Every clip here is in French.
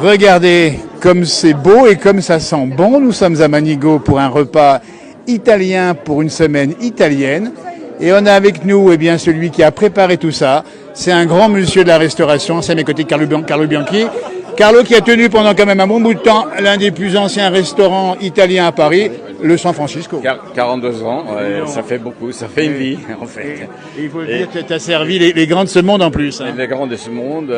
Regardez comme c'est beau et comme ça sent bon. Nous sommes à Manigo pour un repas italien pour une semaine italienne. Et on a avec nous eh bien, celui qui a préparé tout ça. C'est un grand monsieur de la restauration. C'est à mes côtés Carlo Bianchi. Carlo qui a tenu pendant quand même un bon bout de temps l'un des plus anciens restaurants italiens à Paris, le San Francisco. 42 ans, ça fait beaucoup, ça fait une vie en fait. Et il faut le dire, tu as servi les grands de ce monde en plus. Hein. Les grands de ce monde,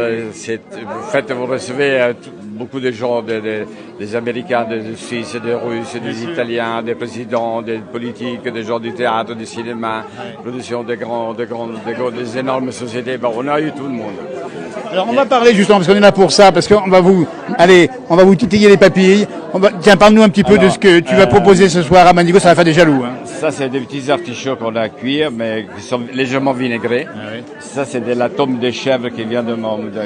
vous recevez beaucoup de gens, des Américains, des Suisses, des Russes, des Italiens, des présidents, des politiques, des gens du théâtre, du cinéma, production des énormes sociétés. Bon, on a eu tout le monde. Alors on va parler justement, parce qu'on est là pour ça, parce qu'on va vous titiller les papilles. Tiens, parle-nous un petit peu de ce que tu vas proposer ce soir à Manigo, ça va faire des jaloux. Hein. Ça, c'est des petits artichauts qu'on a à cuire, mais qui sont légèrement vinaigrés. Ah, oui. Ça, c'est de la tombe de chèvre qui vient de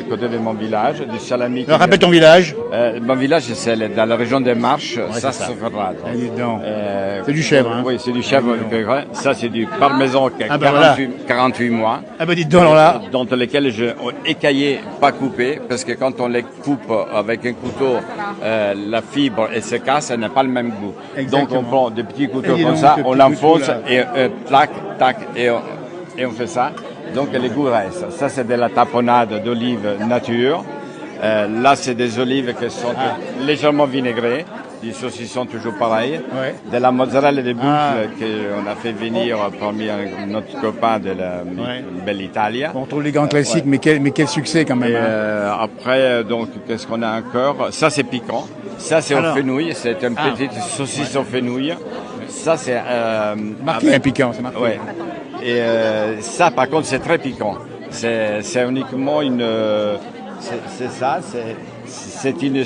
côté de mon village, du salami. Alors, rappelle ton village. Mon village, c'est dans la région des Marches, ouais, ça. C'est du chèvre. Hein. Oui, c'est du chèvre. Ça, c'est du parmesan qui a 48 mois. Ah bah dites donc, alors là. Dans lesquels je écaillé, pas coupé, parce que quand on les coupe avec un couteau, la fibre elle se casse, elle n'a pas le même goût. Exactement. Donc on prend des petits couteaux comme ça, on l'enfonce et tac, tac, et on fait ça. Donc les goûts restent. Ça c'est de la tapenade d'olive nature. Là c'est des olives qui sont légèrement vinaigrées. Les saucissons toujours pareils. Ouais. De la mozzarella de buffle qu'on a fait venir parmi notre copain de la Belle Italia. On trouve les grands classiques, mais quel succès quand même. Et, après, donc, qu'est-ce qu'on a encore? Ça, c'est piquant. Ça, c'est au fenouil. C'est une petite saucisse au fenouil. Ça, c'est... marqué un piquant, c'est marqué. Ouais. Et ça, par contre, c'est très piquant. C'est uniquement une... c'est ça, c'est une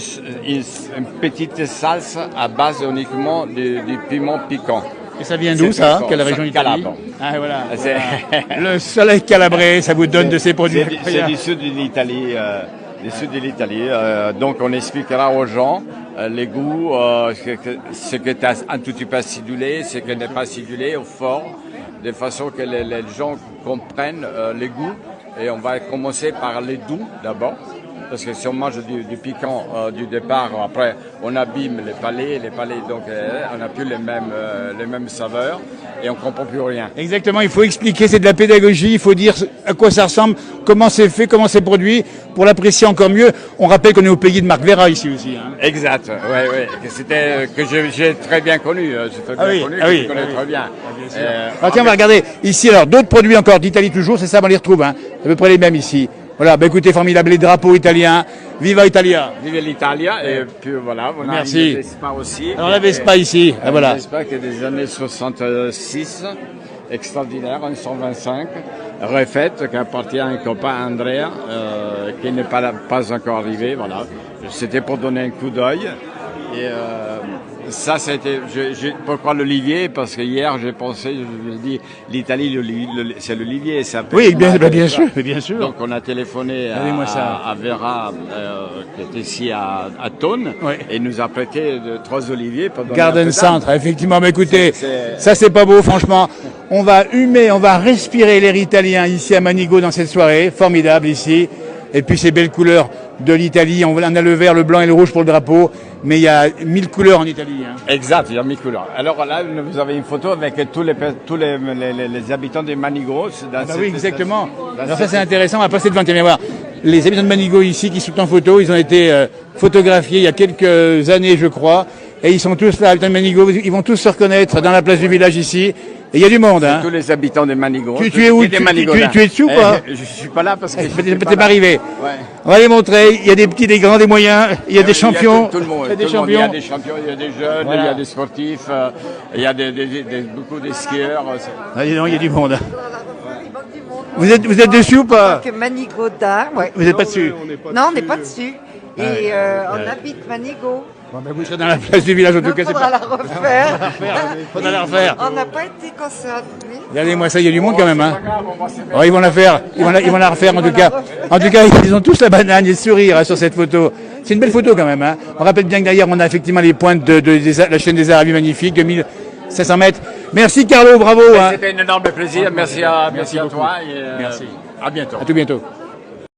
petite salse à base uniquement du piment piquant. Et ça vient d'où ça? Quelle région d'Italie? Ah voilà. Le soleil calabré, ça vous donne de ces produits. C'est du sud de l'Italie. Donc on expliquera aux gens les goûts, ce qui est un tout petit peu acidulé, ce qui n'est pas acidulé au fort, de façon que les gens comprennent les goûts. Et on va commencer par les doux d'abord. Parce que si on mange du piquant du départ, après on abîme les palais, donc on n'a plus les mêmes saveurs et on comprend plus rien. Exactement, il faut expliquer, c'est de la pédagogie, il faut dire à quoi ça ressemble, comment c'est fait, comment c'est produit, pour l'apprécier encore mieux. On rappelle qu'on est au pays de Marc Vera ici aussi. Hein. Exact, que j'ai très bien connu, je connais très bien. Alors tiens, on va regarder ici alors d'autres produits encore d'Italie toujours, c'est ça, on les retrouve, hein. C'est à peu près les mêmes ici. Voilà, bah écoutez, formidable, les drapeaux italiens. Viva Italia! Viva l'Italia, et puis voilà, on a Merci. une Vespa aussi. Alors la Vespa ici, voilà. Une Vespa qui est des années 66, extraordinaire, en 125, refaite, qui appartient à un copain, Andrea, qui n'est pas encore arrivé, voilà. C'était pour donner un coup d'œil. Et ça, c'était. Pourquoi l'olivier? Parce que hier, j'ai pensé, je me dis, l'Italie, c'est l'olivier. Oui, bien sûr. Donc, on a téléphoné à Vera, qui est ici à Thônes, et il nous a prêté 3 oliviers. Garden Centre, effectivement. Mais écoutez, ça, c'est pas beau, franchement. On va humer, on va respirer l'air italien ici à Manigo dans cette soirée. Formidable ici. Et puis ces belles couleurs de l'Italie, on a le vert, le blanc et le rouge pour le drapeau, mais il y a 1000 couleurs en Italie. Hein. Exact, il y a 1000 couleurs. Alors là, vous avez une photo avec tous les habitants de Manigo. Oui, exactement. Alors ça c'est intéressant, on va passer devant, tiens, voir. Les habitants de Manigo ici qui sont en photo, ils ont été photographiés il y a quelques années, je crois, et ils sont tous là, habitants de Manigo, ils vont tous se reconnaître dans la place du village ici. Et il y a du monde, hein. Tous les habitants de Manigo. Tu es où? Tu es dessus ou pas? Je suis pas là parce que t'es pas arrivé. Ouais. On va les montrer. Il y a des petits, des grands, des moyens. Il y a des champions. Tout le monde. Il y a des champions. Il y a des champions. Il y a des jeunes. Voilà. Il y a des sportifs. Il y a beaucoup de skieurs. Ah, dis donc, il y a du monde. Vous êtes dessus ou pas? Manigo d'art, ouais. Vous n'êtes pas dessus? Non, on n'est pas dessus. Et on habite Manigo. Bon, ben vous serez dans la place du village en tout cas. Il faudra la refaire. Faudra la refaire. On n'a pas été concertés. Regardez-moi ça, il y a du monde quand même. Hein. Oh, ils vont la faire. Ils vont la refaire en tout cas. En tout cas, ils ont tous la banane et le sourire sur cette photo. C'est une belle photo quand même. Hein. On rappelle bien que derrière, on a effectivement les pointes de la chaîne des Arabes magnifique de 1500 mètres. Merci Carlo, bravo. Hein. C'était un énorme plaisir. Merci à toi. Et, merci. À bientôt. À tout bientôt.